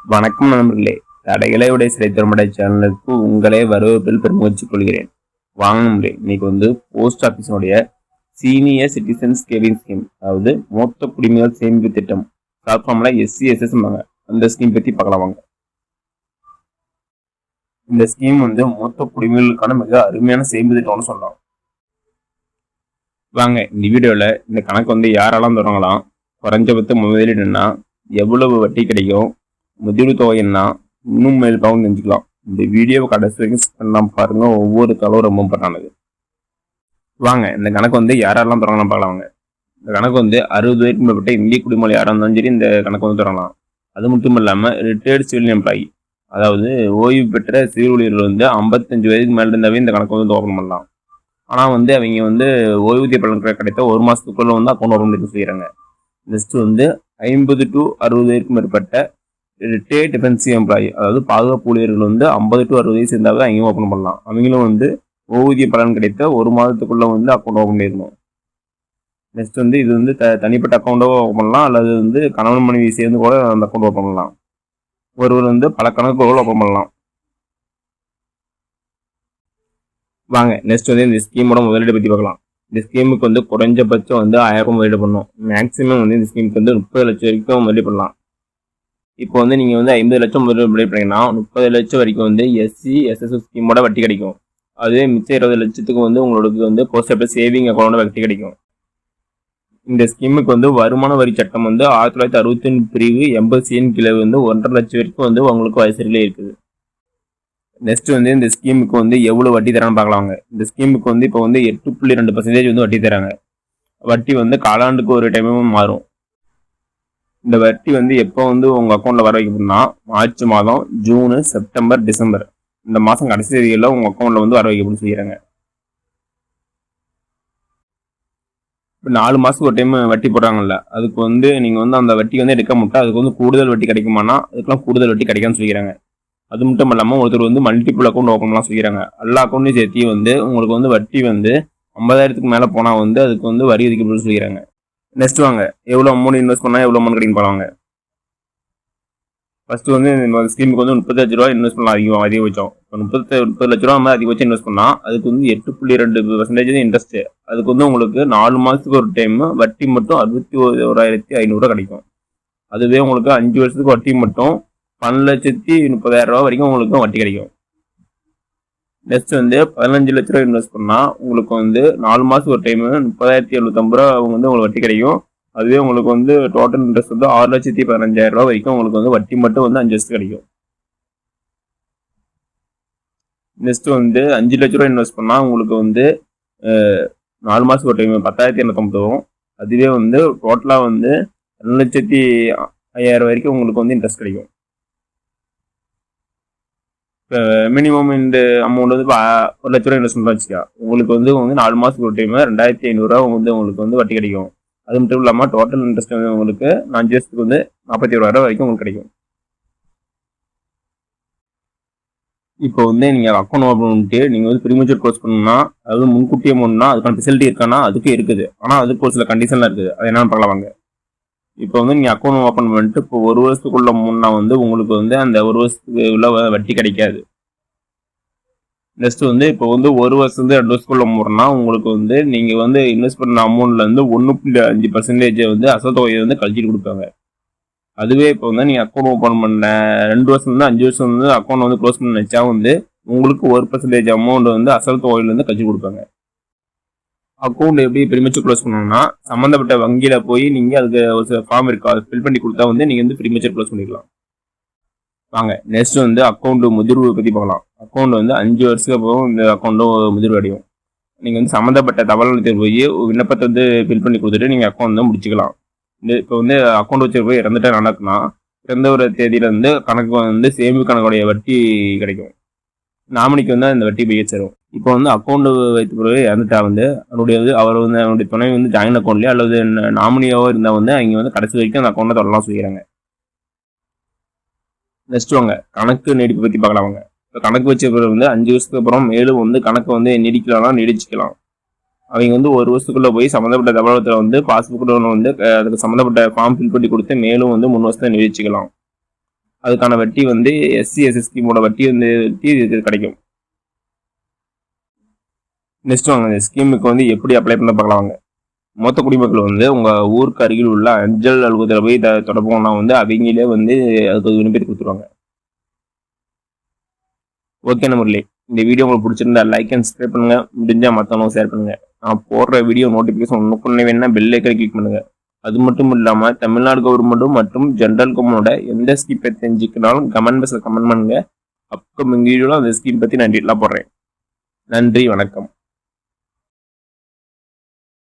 வணக்கம் நண்பர்களே, தடைகளை விட சிறைத்தரமடை சேனலுக்கு உங்களே வரவேற்பில் பெருமகிழ்ச்சிக் கொள்கிறேன். வாங்க நண்பர்களே, இன்னைக்கு போஸ்ட் ஆபீஸோடைய சீனியர் சிட்டிசன் சேவிங் ஸ்கீம், அதாவது மூத்த குடிமக்கள் சேமிப்பு திட்டம், ஷார்ட் SCSS அந்த ஸ்கீம் பத்தி பார்க்கலாம் வாங்க. இந்த ஸ்கீம் மூத்த குடிமக்களுக்கான மிக அருமையான சேமிப்பு திட்டம்னு சொல்லலாம். வாங்க இந்த வீடியோல இந்த கணக்கு யாரெல்லாம் தொடங்கலாம், குறைஞ்சபட்ச முதலீடுன்னா எவ்வளவு வட்டி கிடைக்கும், முதலீடு தொகை என்ன, இன்னும் மேல் பவுன் தெரிஞ்சுக்கலாம். இந்த வீடியோவை கடைசி வரைக்கும் பண்ணலாம் பாருங்க, ஒவ்வொரு தளவும் ரொம்ப இம்பார்ட்டானது. வாங்க இந்த கணக்கு யாரெல்லாம் தொடங்கலாம் பார்க்கலாம். வாங்க இந்த கணக்கு 60 வயதுக்கு மேற்பட்ட இந்திய குடிமக்கள் யாராக இருந்தாலும் சரி இந்த கணக்கு தொடங்கலாம். அது மட்டும் இல்லாமல் ரிட்டையர்டு சிவில் எம்ப்ளாயி, அதாவது ஓய்வு பெற்ற சிவில் ஊழியர்கள் 55 வயதுக்கு மேலே இருந்தாவே இந்த கணக்கு ஓப்பன் பண்ணலாம். ஆனால் அவங்க ஓய்வூதிய பலன் கிடைத்த ஒரு மாதத்துக்குள்ள அக்கௌண்ட் ஓப்பன் பண்ணி செய்கிறாங்க. நெக்ஸ்ட் 50 to 60 வயதுக்கு மேற்பட்ட ரிட்டையர்ட் டிஃபென்சிவ் எம்ப்ளாயி, அதாவது பாதுகாப்பு ஊழியர்கள் 50 to 60 வயசு இருந்தாலும் அங்கேயும் ஓப்பன் பண்ணலாம். அவங்களும் ஓய்வூதிய பலன் கிடைத்த ஒரு மாதத்துக்குள்ள அக்கௌண்ட் ஓப்பன் பண்ணிடணும். நெக்ஸ்ட் இது தனிப்பட்ட அக்கௌண்ட்டோ ஓப்பன் பண்ணலாம், அல்லது கணவன் மனைவி சேர்ந்து கூட அந்த அக்கௌண்ட் ஓப்பன் பண்ணலாம். ஒருவர் பல கணக்குகள் ஓப்பன் பண்ணலாம். வாங்க நெக்ஸ்ட் இந்த ஸ்கீமோட முதலீடு பற்றி பார்க்கலாம். இந்த ஸ்கீமுக்கு குறைஞ்சபட்சம் 1000 முதலீடு பண்ணணும். மேக்ஸிமம் இந்த ஸ்கீமுக்கு 30 லட்சம் வரைக்கும் முதலீடு பண்ணலாம். இப்போ நீங்கள் 50 லட்சம் முதலீடு பண்ணீங்கன்னா 30 லட்சம் வரைக்கும் SCSS ஸ்கீமோட வட்டி கிடைக்கும். அதே மிச்சம் 20 லட்சத்துக்கு உங்களுக்கு போஸ்ட் ஆஃபீஸ் சேவிங் அக்கௌண்டோட வட்டி கிடைக்கும். இந்த ஸ்கீமுக்கு வருமான வரி சட்டம் 1961 பிரிவு 80C கீழே 1.5 லட்சம் வரைக்கும் உங்களுக்கு வயசுகளே இருக்குது. நெக்ஸ்ட் இந்த ஸ்கீமுக்கு எவ்வளவு வட்டி தரான்னு பார்க்கலாங்க. இந்த ஸ்கீமுக்கு இப்போ 8.2% வட்டி தராங்க. வட்டி காலாண்டுக்கு ஒரு டைமும் மாறும். இந்த வட்டி எப்போ உங்க அக்கௌண்ட்ல வர வைக்கணும்னா மார்ச் மாதம், ஜூன், செப்டம்பர், டிசம்பர் இந்த மாசம் கடைசி தேதியில உங்க அக்கௌண்ட்ல வர வைக்கணும்னு செய்யறாங்க. இப்போ 4 மாசத்துக்கு ஒரு டைம் வட்டி போடுறாங்கல்ல, அதுக்கு நீங்க அந்த வட்டி எடுக்க மாட்டா அதுக்கு கூடுதல் வட்டி கிடைக்குமானா அதுக்கெல்லாம் கூடுதல் வட்டி கிடைக்கான்னு சொல்லிக்கிறாங்க. அது மட்டும் இல்லாம ஒருத்தர் மல்டிபிள் அக்கௌண்ட் ஓப்பன் பண்ணலாம் சொல்லிக்கிறாங்க. எல்லா அக்கௌண்ட்டையும் சேர்த்தி உங்களுக்கு வட்டி 50,000க்கு மேல போனா அதுக்கு வரி விதிக்கப்படும் சொல்லிக்கிறாங்க. நெக்ஸ்ட் வாங்க எவ்வளவு அமௌண்ட் இன்வெஸ்ட் பண்ணா எவ்வளவு அமௌண்ட் கிடைக்கும் பாருங்க. ஃபர்ஸ்ட் இந்த ஸ்கீமுக்கு 30 லட்ச ரூபாய் இன்வெஸ்ட் பண்ணலாம் அதிகபட்சம். 30 லட்ச ரூபா அதிகபட்சம் இன்வெஸ்ட் பண்ணா அதுக்கு 8.2% இன்ட்ரெஸ்ட். அதுக்கு உங்களுக்கு 4 மாசத்துக்கு ஒரு டைம் வட்டி மட்டும் 61,500 கிடைக்கும். அதுவே உங்களுக்கு 5 வருஷத்துக்கு வட்டி மட்டும் 12,30,000 ரூபாய் வரைக்கும் உங்களுக்கு வட்டி கிடைக்கும். நெக்ஸ்ட் 15 லட்ச ரூபாய் இன்வெஸ்ட் பண்ணா உங்களுக்கு 4 மாசத்துக்கு ஒரு டைம் 30,750 ரூபா உங்களுக்கு வட்டி கிடைக்கும். அதுவே உங்களுக்கு டோட்டல் இன்ட்ரெஸ்ட் 6,15,000 ரூபாய் வரைக்கும் உங்களுக்கு வட்டி மட்டும் 5 வருஷத்துக்கு கிடைக்கும். நெக்ஸ்ட் 5 லட்ச ரூபாய் இன்வெஸ்ட் பண்ணா உங்களுக்கு 4 மாசத்துக்கு ஒரு டைம் 10,250 வரும். அதுவே டோட்டலா 2,05,000 வரைக்கும் உங்களுக்கு இன்ட்ரெஸ்ட் கிடைக்கும். மினிமம் இந்த அமௌண்ட் 1 லட்ச ரூபாய் இன்வெஸ்ட் பண்ணா வச்சுக்கா உங்களுக்கு 4 மாசத்துக்கு ஒரு டைம் 2,500 ரூபா உங்களுக்கு வட்டி கிடைக்கும். அது மட்டும் இல்லாம டோட்டல் இன்ட்ரெஸ்ட் உங்களுக்கு 5 வருஷத்துக்கு 41,000 வரைக்கும் உங்களுக்கு கிடைக்கும். இப்போ நீங்க அக்கௌண்ட் ஓபன் பண்ணிட்டு நீங்க ப்ரீமெச்சூர் கோர்ஸ் பண்ணணும்னா, அதாவது முன்கூட்டியே போடணும்னா அதுக்கான ஃபெசிலிட்டி இருக்கானா அதுக்கு இருக்குது. ஆனா அதுக்கு ஒரு சில கண்டிஷன்லாம் இருக்குது. அது என்னன்னு பார்க்கலாம் வாங்க. இப்போ நீங்க அக்கௌண்ட் ஓபன் பண்ணிட்டு இப்போ 1 வருஷத்துக்குள்ள முன்னா உங்களுக்கு அந்த 1 வருஷத்துக்கு உள்ள வட்டி கிடைக்காது. நெக்ஸ்ட் இப்போ 1 வருஷம் 2 வருஷத்துக்குள்ள முறைனா உங்களுக்கு நீங்க இன்வெஸ்ட் பண்ண அமௌண்ட்ல 1.5% அசல் தொகையை கழிச்சிட்டு கொடுப்பாங்க. அதுவே இப்போ நீங்க அக்கௌண்ட் ஓபன் பண்ண 2 வருஷம் 5 வருஷம் அக்கௌண்ட் க்ளோஸ் பண்ண நினைச்சா உங்களுக்கு 1% அமௌண்ட் அசல் தொகையில கழிச்சு கொடுப்பாங்க. அக்கௌண்ட் எப்படி ப்ரீமெச்சூர் க்ளோஸ் பண்ணணும்னா சம்மந்தப்பட்ட வங்கியில போய் நீங்க அதுக்கு ஒரு சில ஃபார்ம் இருக்கு, அதை ஃபில் பண்ணி கொடுத்தா நீங்க ப்ரீமெச்சூர் க்ளோஸ் பண்ணிக்கலாம். வாங்க நெக்ஸ்ட் அக்கௌண்ட் முதிர்வு பத்தி பார்க்கலாம். அக்கௌண்ட் 5 வருஷத்துக்கு அப்புறம் இந்த அக்கௌண்ட் முதிர்வு அடையும். நீங்க சம்மந்தப்பட்ட தகவல் நிலையத்தில் போய் விண்ணப்பத்தை ஃபில் பண்ணி கொடுத்துட்டு நீங்க அக்கௌண்ட் முடிச்சுக்கலாம். இப்போ அக்கௌண்ட் வச்சு போய் இறந்துட்டா நடக்குன்னா இறந்த ஒரு தேதியில கணக்கு சேமிப்பு கணக்குடைய வட்டி கிடைக்கும். நாமினிக்கு அந்த வட்டி போய் சேரும். இப்போ அக்கௌண்ட் வைத்த பிறகு இறந்துட்டா அவருடைய துணை ஜாயின் அக்கௌண்ட்லயோ அல்லது நாமினியாவோ இருந்தா அவங்க கடைசி வரைக்கும் அந்த அக்கௌண்ட்டை தொடரலாம் சொல்லிக்கிறாங்க. நெக்ஸ்ட் வாங்க கணக்கு நீடிப்பு பத்தி பார்க்கலாம். வாங்க இப்போ கணக்கு வச்ச பிறகு 5 வருஷத்துக்கு அப்புறம் மேலும் கணக்கு நீடிக்கலாம் நீடிச்சுக்கலாம். அவங்க 1 வருஷத்துக்குள்ள போய் சம்மந்தப்பட்ட தகவலத்தில் பாஸ்புக் அதுக்கு சம்மந்தப்பட்ட ஃபார்ம் ஃபில் பண்ணி கொடுத்து மேலும் 3 வருஷத்தை நீடிச்சுக்கலாம். அதுக்கான வட்டி வந்து எஸ்சி எஸ்சி ஸ்கீமோட வட்டி வந்து இது கிடைக்கும். நெக்ஸ்ட் வாங்க இந்த ஸ்கீமுக்கு வந்து எப்படி அப்ளை பண்ண பார்க்கலாம் வாங்க. மொத்த குடிமக்கள் வந்து உங்க ஊருக்கு அருகில் உள்ள அஞ்சல் அலுவலகத்தில் போய் தொடர்புனா வந்து அவங்களே வந்து அதுக்கு விண்ணப்பத்தை கொடுத்துருவாங்க. ஓகே நம்பர்லே, இந்த வீடியோ உங்களுக்கு பிடிச்சிருந்தா லைக் அண்ட் சப்ஸ்கிரைப் பண்ணுங்க. முடிஞ்சா மற்றவங்க ஷேர் பண்ணுங்க. நான் போடுற வீடியோ நோட்டிஃபிகேஷன் ஒன்றுக்குன்னே வேணா பெல் ஐக்கனை கிளிக் பண்ணுங்க. அது மட்டும் இல்லாமல் தமிழ்நாடு கவர்மெண்ட்டும் மற்றும் ஜென்ரல் கவர்மெண்டோட எந்த ஸ்கீம் பற்றி தெரிஞ்சுக்கினாலும் கமெண்ட் பாக்ஸில் கமெண்ட் பண்ணுங்க. அப்கமிங் வீடியோவில் அந்த ஸ்கீம் பற்றி நான் டீட்டெயிலாக போடுறேன். நன்றி, வணக்கம்.